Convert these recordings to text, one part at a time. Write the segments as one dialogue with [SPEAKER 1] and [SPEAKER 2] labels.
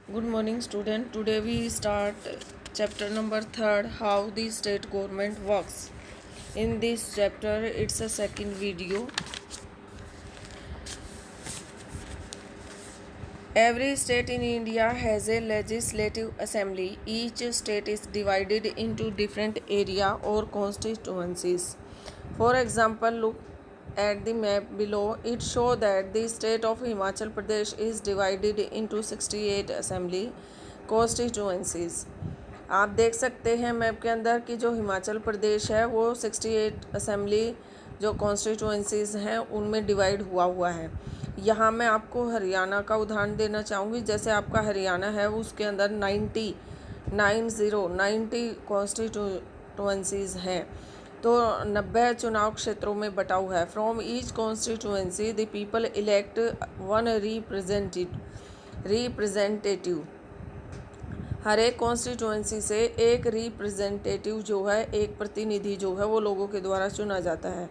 [SPEAKER 1] Good morning student. Today we start chapter number 3, how the state government works. In this chapter it's a second video. Every state in India has a legislative assembly. Each state is divided into different area or constituencies. For example, look at the map below. It shows that the state of Himachal Pradesh is divided into 68 assembly constituencies. आप देख सकते हैं map के अंदर कि जो हिमाचल प्रदेश है वो 68 असेंबली जो कॉन्स्टिट्यूंसीज़ हैं उनमें डिवाइड हुआ है। यहाँ मैं आपको हरियाणा का उदाहरण देना चाहूँगी। जैसे आपका हरियाणा है उसके अंदर 90 कॉन्स्टिट्यूंसीज़ हैं, तो 90 चुनाव क्षेत्रों में बटा हुआ है। From each constituency the people elect one representative. हर एक कॉन्स्टिट्यूंसी से एक रिप्रेजेंटेटिव जो है, एक प्रतिनिधि जो है वो लोगों के द्वारा चुना जाता है।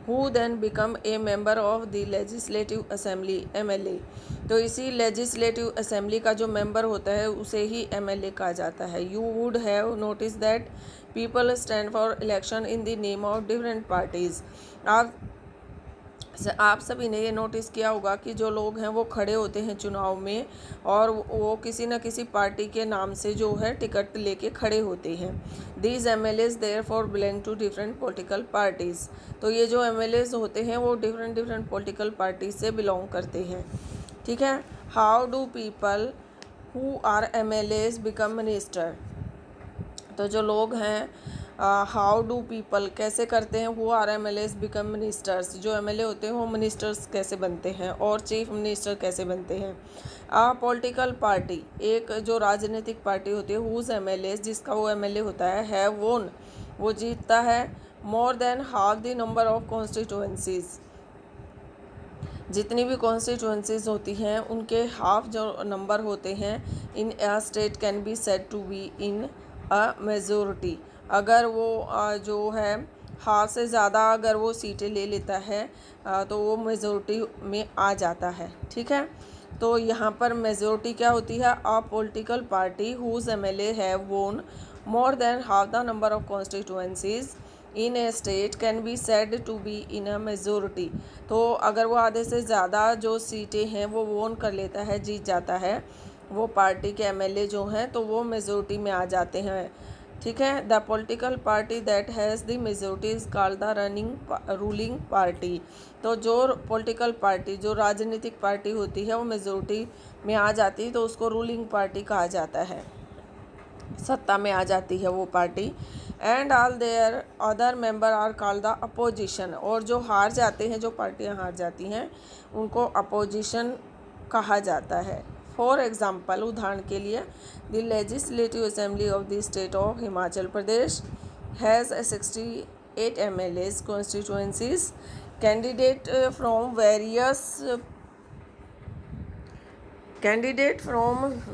[SPEAKER 1] Who then become a member of the legislative assembly, MLA. तो इसी लेजिस्लेटिव असेंबली का जो मेंबर होता है उसे ही एमएलए कहा जाता है। You would have notice that people stand for election in the name of different parties. आप सभी ने ये नोटिस किया होगा कि जो लोग हैं वो खड़े होते हैं चुनाव में और वो किसी न किसी पार्टी के नाम से जो है टिकट लेके खड़े होते हैं। These MLAs there for belong to different political parties. तो ये जो एमएलएज होते हैं वो डिफरेंट पॉलिटिकल पार्टी से बिलोंग करते हैं। ठीक है। How do people who are MLAs become minister. तो जो लोग हैं हाउ डू पीपल कैसे करते हैं, who are MLAs become ministers. जो एमएलए होते हैं वो मिनिस्टर्स कैसे बनते हैं और चीफ मिनिस्टर कैसे बनते हैं। पॉलिटिकल पार्टी, एक जो राजनीतिक पार्टी होती है हुज एमएलए, जिसका वो एमएलए होता है, हैव वोन, वो जीतता है मोर than half the number of constituencies. जितनी भी कॉन्स्टिट्यूंसीज होती हैं उनके हाफ जो नंबर होते हैं in a state can be said to be in a majority. अगर वो जो है हाफ से ज़्यादा अगर वो सीटें ले लेता है तो वो मेजोरिटी में आ जाता है। ठीक है। तो यहाँ पर मेजोरिटी क्या होती है, a political party whose MLA have won more than half the number of constituencies in a state can be said to be in a majority. तो अगर वो आधे से ज़्यादा जो सीटें हैं वो वोन कर लेता है, जीत जाता है वो पार्टी के एमएलए जो हैं, तो वो मेजोरिटी में आ जाते हैं। ठीक है। The political party that has the majority is called the ruling party. तो जो पॉलिटिकल पार्टी, जो राजनीतिक पार्टी होती है वो मेजोरिटी में आ जाती है तो उसको रूलिंग पार्टी कहा जाता है, सत्ता में आ जाती है वो party. And all their other member are called the opposition. और जो हार जाते हैं, जो पार्टियां हार जाती हैं उनको अपोजिशन कहा जाता है। फॉर एग्जाम्पल, उदाहरण के लिए, the legislative assembly of the state of Himachal Pradesh has 68 MLAs constituencies. Candidate from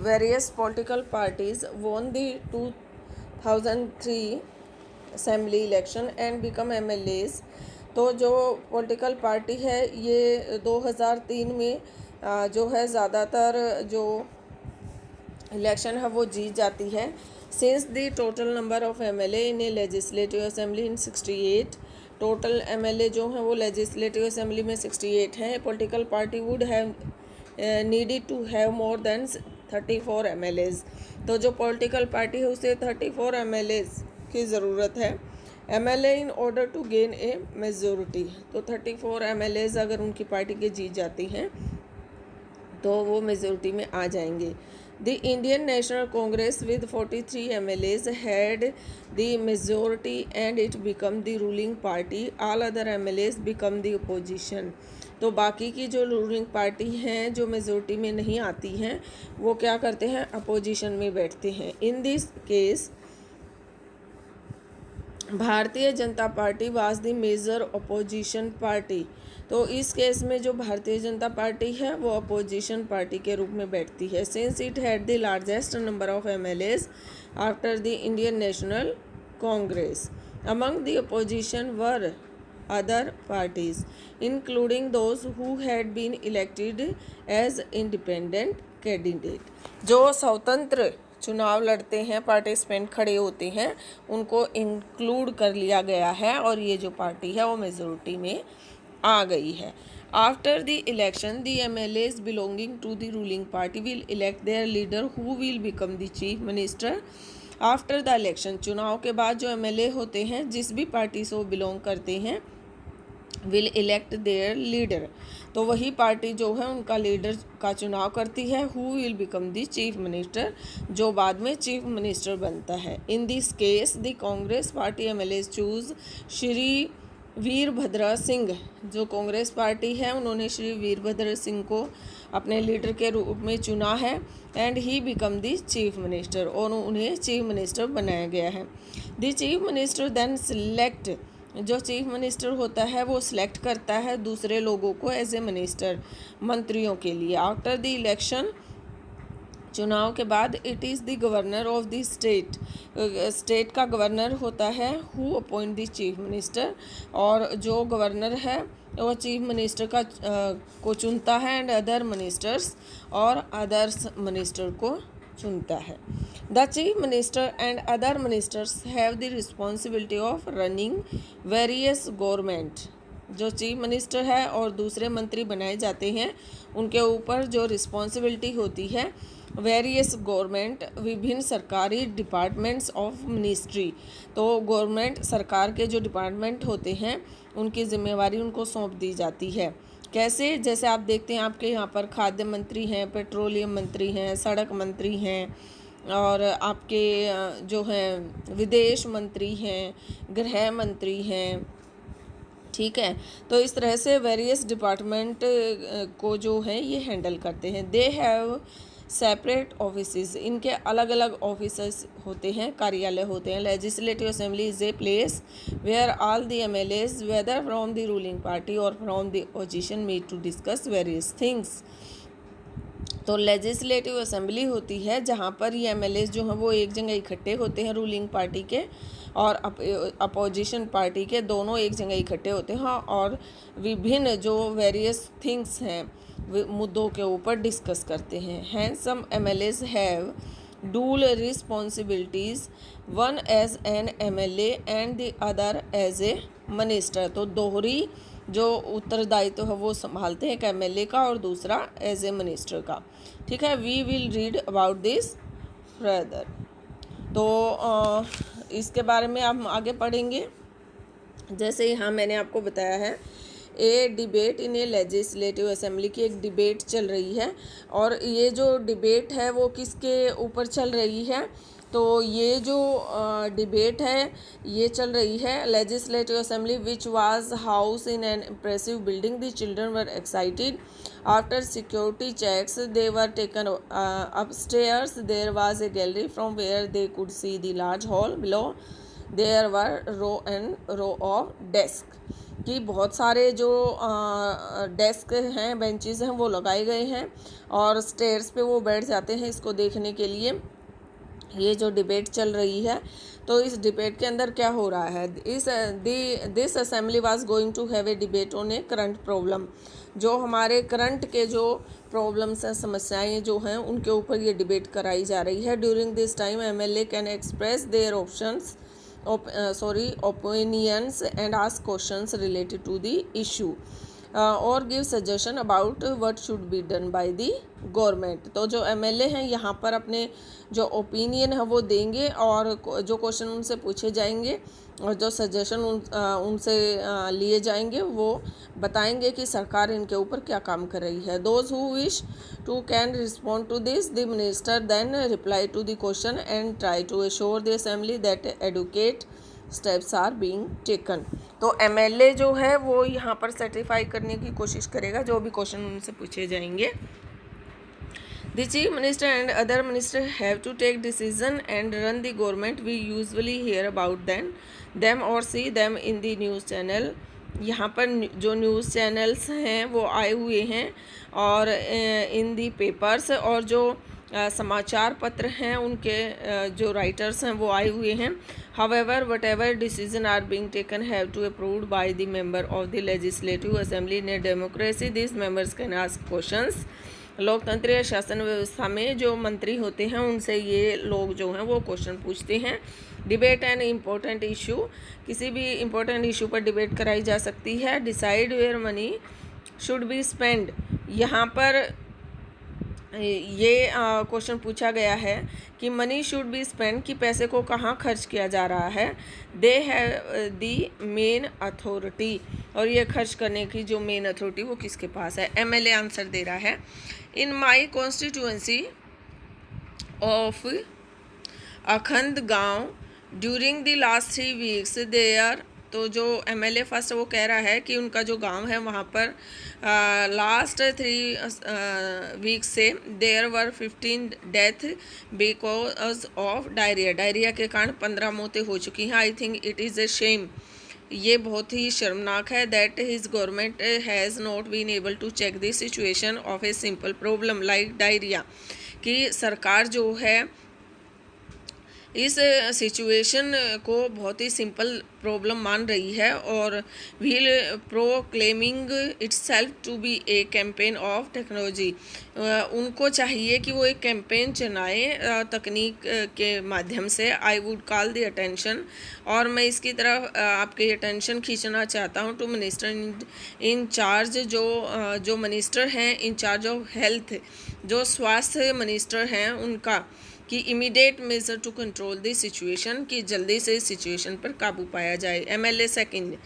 [SPEAKER 1] various political parties won the 2003 assembly election and become MLAs। तो जो पॉलिटिकल पार्टी है ये 2003 में जो है ज़्यादातर जो इलेक्शन है वो जीत जाती है। Since the total number of MLA in a legislative assembly in 68, total MLA जो हैं वो लेजिस्लेटिव असेंबली में 68 हैं। Political party would have needed to have more than 34 MLAs. तो जो पॉलिटिकल पार्टी है उसे 34 एमएलएज की ज़रूरत है, MLA in order to gain a majority. तो 34 एमएलएज अगर उनकी पार्टी के जीत जाती हैं तो वो मेजोरिटी में आ जाएंगे। The Indian national Congress with 43 MLAs had the majority and it become the ruling party. All other MLAs become the opposition. तो बाकी की जो रूलिंग पार्टी हैं जो मेजोरिटी में नहीं आती हैं वो क्या करते हैं, अपोजिशन में बैठते हैं। In this case Bharatiya Janata Party was the major opposition party. तो इस केस में जो भारतीय जनता पार्टी है वो अपोजिशन पार्टी के रूप में बैठती है। Since it had the largest number of MLAs after the Indian national Congress, among the opposition were other parties including those who had been elected as independent candidate. जो स्वतंत्र चुनाव लड़ते हैं, पार्टिसिपेंट खड़े होते हैं, उनको इंक्लूड कर लिया गया है और ये जो पार्टी है वो मेजोरिटी में आ गई है। After the election the MLAs belonging to the ruling party will elect their leader who will become the chief minister after the election. चुनाव के बाद जो MLA होते हैं जिस भी पार्टी से वो बिलोंग करते हैं, विल इलेक्ट देयर लीडर, तो वही पार्टी जो है उनका लीडर का चुनाव करती है। Who will become the chief minister, जो बाद में चीफ मिनिस्टर बनता है। In this case the Congress party MLAs choose Shri Virbhadra Singh. जो कांग्रेस पार्टी है उन्होंने श्री वीरभद्र सिंह को अपने लीडर के रूप में चुना है। And he become the chief minister, और उन्हें चीफ मिनिस्टर बनाया गया है। The chief minister then select, जो चीफ मिनिस्टर होता है वो सिलेक्ट करता है दूसरे लोगों को एज ए मिनिस्टर, मंत्रियों के लिए। आफ्टर द इलेक्शन, चुनाव के बाद, it is the governor of the state, state का गवर्नर होता है who appoint the chief minister, और जो गवर्नर है वो चीफ मिनिस्टर को चुनता है एंड अदर मिनिस्टर्स, और अदर्स मिनिस्टर को चुनता है। The chief minister and other ministers have the responsibility of running various government. जो चीफ मिनिस्टर है और दूसरे मंत्री बनाए जाते हैं उनके ऊपर जो रिस्पॉन्सिबिलिटी होती है वेरियस गवर्नमेंट, विभिन्न सरकारी डिपार्टमेंट्स ऑफ मिनिस्ट्री। तो गवर्नमेंट सरकार के जो डिपार्टमेंट होते हैं उनकी जिम्मेवारी उनको सौंप दी जाती है। कैसे? जैसे आप देखते हैं आपके यहाँ पर खाद्य मंत्री हैं, पेट्रोलियम मंत्री हैं, सड़क मंत्री हैं, और आपके जो हैं विदेश मंत्री हैं, गृह मंत्री हैं, ठीक है। तो इस तरह से वेरियस डिपार्टमेंट को जो है ये हैंडल करते हैं। दे हैव सेपरेट ऑफिसेस, इनके अलग अलग ऑफिसर्स होते हैं, कार्यालय होते हैं। Legislative assembly is a place where all the MLAs whether from the ruling party और from the opposition meet to discuss various things. तो लेजिस्लेटिव असेंबली होती है जहाँ पर ये MLAs जो हैं वो एक जगह इकट्ठे होते हैं, रूलिंग पार्टी के और अपोजिशन पार्टी के, दोनों एक जगह इकट्ठे होते हैं और विभिन्न जो वेरियस थिंग्स हैं मुद्दों के ऊपर डिस्कस करते हैं। Hence some MLAs have dual responsibilities, one as an MLA and the other as a minister. तो दोहरी जो उत्तरदायित्व है वो संभालते हैं, एक MLA का और दूसरा एज ए मिनिस्टर का, ठीक है। We will read about this further. तो इसके बारे में हम आगे पढ़ेंगे। जैसे यहाँ मैंने आपको बताया है a debate in a legislative assembly की एक डिबेट चल रही है, और ये जो डिबेट है वो किसके ऊपर चल रही है? तो ये जो डिबेट है ये चल रही है legislative assembly which was house in an impressive building. The children were excited after security checks, they were taken upstairs, there was a gallery from where they could see the large hall below, there were row and row of desk, कि बहुत सारे जो desk हैं, benches हैं वो लगाए गए हैं और स्टेयर्स पे वो बैठ जाते हैं इसको देखने के लिए। ये जो डिबेट चल रही है, तो इस डिबेट के अंदर क्या हो रहा है? This assembly was going to have a debate on a current problem. जो हमारे करंट के जो प्रॉब्लम्स हैं, समस्याएं जो हैं, उनके ऊपर ये डिबेट कराई जा रही है। During this time MLA can express their opinions and ask questions related to the issue or give suggestion about what should be done by the government. तो जो MLA हैं यहाँ पर अपने जो ओपिनियन है वो देंगे और जो क्वेश्चन उनसे पूछे जाएंगे और जो सजेशन उनसे लिए जाएंगे वो बताएंगे कि सरकार इनके ऊपर क्या काम कर रही है। Those who wish to can respond to this, the minister then reply to the question and try to assure the assembly that adequate steps are being taken. तो MLA जो है वो यहाँ पर सर्टिफाई करने की कोशिश करेगा जो भी क्वेश्चन उनसे पूछे जाएंगे। The chief minister and other ministers have to take decision and run the government. We usually hear about them or see them in the news channel. यहाँ पर जो न्यूज़ चैनल्स हैं वो आए हुए हैं और इन दी पेपर्स, और जो समाचार पत्र हैं उनके जो राइटर्स हैं वो आए हुए हैं। However, whatever decision are being taken have to approved by the member of the legislative assembly. In a democracy, these members can ask questions लोकतंत्रीय शासन व्यवस्था में जो मंत्री होते हैं उनसे ये लोग जो हैं वो क्वेश्चन पूछते हैं। डिबेट एन इम्पोर्टेंट इशू, किसी भी इम्पोर्टेंट इशू पर डिबेट कराई जा सकती है। Decide where money should be spend, यहाँ पर ये क्वेश्चन पूछा गया है कि मनी शुड बी स्पेंड, कि पैसे को कहाँ खर्च किया जा रहा है। They have the main authority, और ये खर्च करने की जो मेन अथॉरिटी वो किसके पास है। एमएलए आंसर दे रहा है। इन माई constituency of Akhand Gaon during the last 3 weeks there, तो जो एमएलए फर्स्ट वो कह रहा है कि उनका जो गांव है वहाँ पर लास्ट 3 वीक से there were 15 death because of diarrhoea, diarrhoea के कारण 15 मौतें हो चुकी हैं। I think it is a shame, ये बहुत ही शर्मनाक है। That his government has not been able to check the situation of a simple problem like diarrhoea, कि सरकार जो है इस सिचुएशन को बहुत ही सिंपल प्रॉब्लम मान रही है और while proclaiming itself to be a campaign of technology. उनको चाहिए कि वो एक कैंपेन चलाएं तकनीक के माध्यम से। I would call the attention, और मैं इसकी तरफ आपके अटेंशन खींचना चाहता हूँ टू मिनिस्टर इन चार्ज, जो मिनिस्टर हैं इन चार्ज ऑफ हेल्थ, जो स्वास्थ्य मिनिस्टर हैं उनका, कि immediate measure to control the situation, कि जल्दी से इस सिचुएशन पर काबू पाया जाए। MLA second,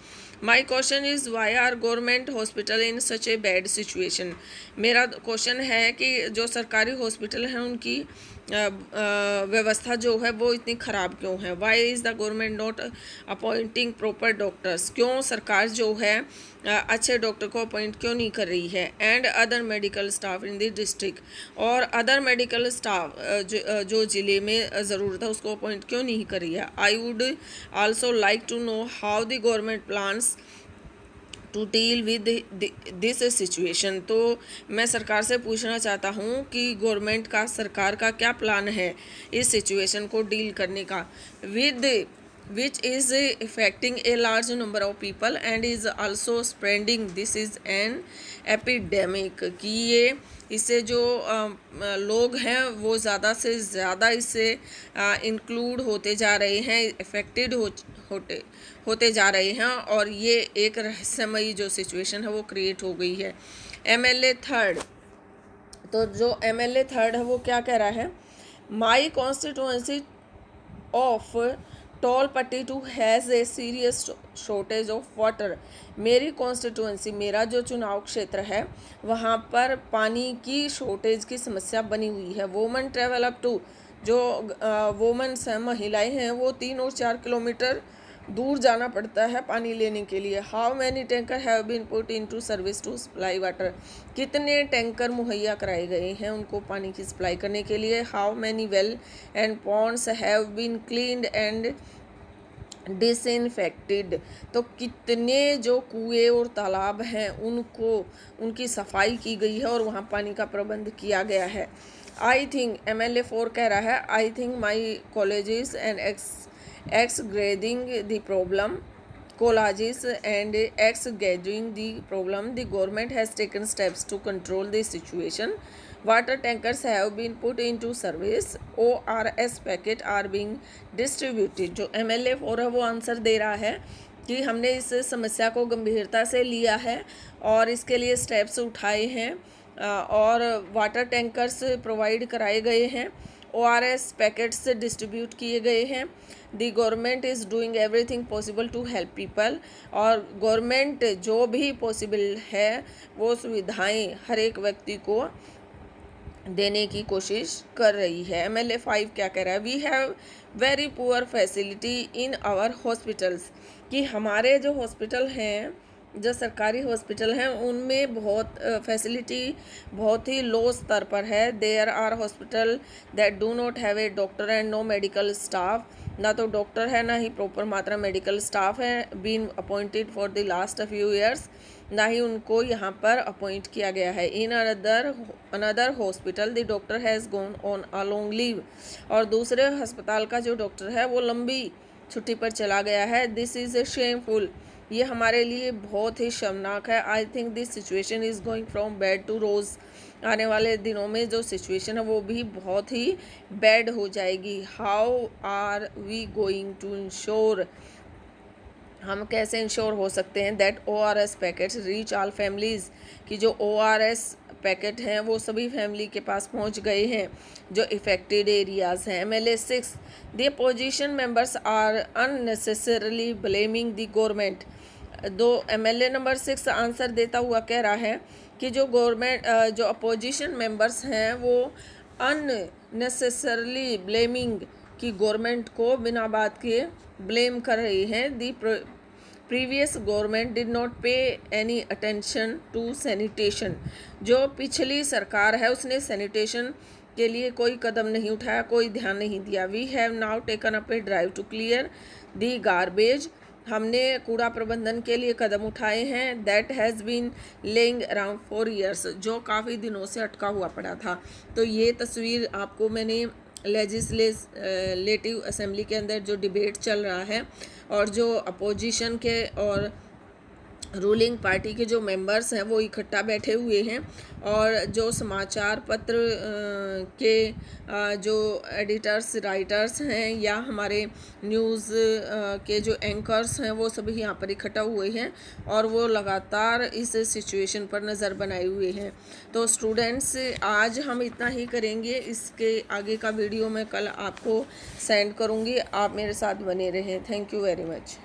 [SPEAKER 1] my question is why are government hospital in such a bad situation. मेरा क्वेश्चन है कि जो सरकारी हॉस्पिटल हैं उनकी व्यवस्था जो है वो इतनी ख़राब क्यों है। Why is the government not appointing proper doctors, क्यों सरकार जो है अच्छे डॉक्टर को अपॉइंट क्यों नहीं कर रही है। And other medical staff in the district, और अदर मेडिकल स्टाफ जो ज़िले में ज़रूरत है उसको अपॉइंट क्यों नहीं कर रही है। I would also like to know how the government plans to deal with this situation. तो मैं सरकार से पूछना चाहता हूँ कि गवर्नमेंट का, सरकार का क्या प्लान है इस सिचुएशन को डील करने का, with which is affecting a large number of people and is also spreading, this is an epidemic, कि ये इससे जो लोग हैं वो ज़्यादा से ज़्यादा इससे इंक्लूड होते जा रहे हैं, इफ़ेक्टेड होते जा रहे हैं, और ये एक रहस्यमयी जो सिचुएशन है वो क्रिएट हो गई है। एमएलए थर्ड, तो जो एमएलए थर्ड है वो क्या कह रहा है। My constituency of Tol Patti too has a serious shortage of water, मेरी कॉन्स्टिट्यूएंसी, मेरा जो चुनाव क्षेत्र है वहाँ पर पानी की शॉर्टेज की समस्या बनी हुई है। वोमेन ट्रेवल अप टू, जो वोमेन्स हैं, महिलाएं हैं, वो 3 और 4 किलोमीटर दूर जाना पड़ता है पानी लेने के लिए। How many tanker have been put into service to supply water, कितने टैंकर मुहैया कराए गए हैं उनको पानी की सप्लाई करने के लिए। How many well and ponds have been cleaned and disinfected, तो कितने जो कुएं और तालाब हैं उनकी सफाई की गई है और वहाँ पानी का प्रबंध किया गया है। आई थिंक, एमएलए 4 कह रहा है, I think my colleges and excavating the problem, collages and excavating the problem, the government has taken steps to control the situation. Water tankers have been put into service, ORS packet are being distributed। जो MLA 4 है वो answer दे रहा है कि हमने इस समस्या को गंभीरता से लिया है और इसके लिए स्टेप्स उठाए हैं और वाटर टैंकर्स प्रोवाइड कराए गए हैं, ORS पैकेट्स डिस्ट्रीब्यूट किए गए हैं। The government is doing everything possible to help people, और गवर्नमेंट जो भी पॉसिबल है वो सुविधाएं हर एक व्यक्ति को देने की कोशिश कर रही है। एमएलए 5 क्या कह रहा है। We have very poor facility in our hospitals, कि हमारे जो हॉस्पिटल हैं, जो सरकारी हॉस्पिटल हैं, उनमें बहुत फैसिलिटी बहुत ही लो स्तर पर है। There are hospital that do not have a doctor and no medical staff, ना तो डॉक्टर है ना ही प्रॉपर मात्रा मेडिकल स्टाफ है been appointed for the last few years, ना ही उनको यहाँ पर अपॉइंट किया गया है। In another hospital the doctor has gone on a long leave, और दूसरे अस्पताल का जो डॉक्टर है वो लंबी छुट्टी पर चला गया है। दिस इज़ ए शेमफुल, ये हमारे लिए बहुत ही शर्मनाक है। I think this situation is going from bad to रोज़। आने वाले दिनों में जो सिचुएशन है वो भी बहुत ही बैड हो जाएगी। How are we going to ensure, हम कैसे इंश्योर हो सकते हैं that ORS packets reach all families, कि जो ORS पैकेट हैं वो सभी फैमिली के पास पहुंच गए हैं जो इफ़ेक्टेड एरियाज़ हैं। MLA 6, the opposition members are unnecessarily blaming the government. दो MLA नंबर 6 आंसर देता हुआ कह रहा है कि जो गवर्नमेंट जो अपोजिशन मेंबर्स हैं वो अननेसेसरली ब्लेमिंग, कि गवर्नमेंट को बिना बात के ब्लेम कर रही हैं। The previous government did not पे एनी अटेंशन टू सैनिटेशन, जो पिछली सरकार है उसने सैनिटेशन के लिए कोई कदम नहीं उठाया, कोई ध्यान नहीं दिया। We have now taken up a drive to clear the garbage, हमने कूड़ा प्रबंधन के लिए कदम उठाए हैं। That has been lying around 4 years, जो काफ़ी दिनों से अटका हुआ पड़ा था। तो ये तस्वीर आपको मैंने लेजिस्लेटिव असेंबली के अंदर जो डिबेट चल रहा है और जो अपोजिशन के और रूलिंग पार्टी के जो मेंबर्स हैं वो इकट्ठा बैठे हुए हैं, और जो समाचार पत्र के जो एडिटर्स राइटर्स हैं या हमारे न्यूज़ के जो एंकर्स हैं वो सभी यहाँ पर इकट्ठा हुए हैं और वो लगातार इस सिचुएशन पर नज़र बनाए हुए हैं। तो स्टूडेंट्स, आज हम इतना ही करेंगे, इसके आगे का वीडियो मैं कल आपको सेंड करूँगी। आप मेरे साथ बने रहें। Thank you very much.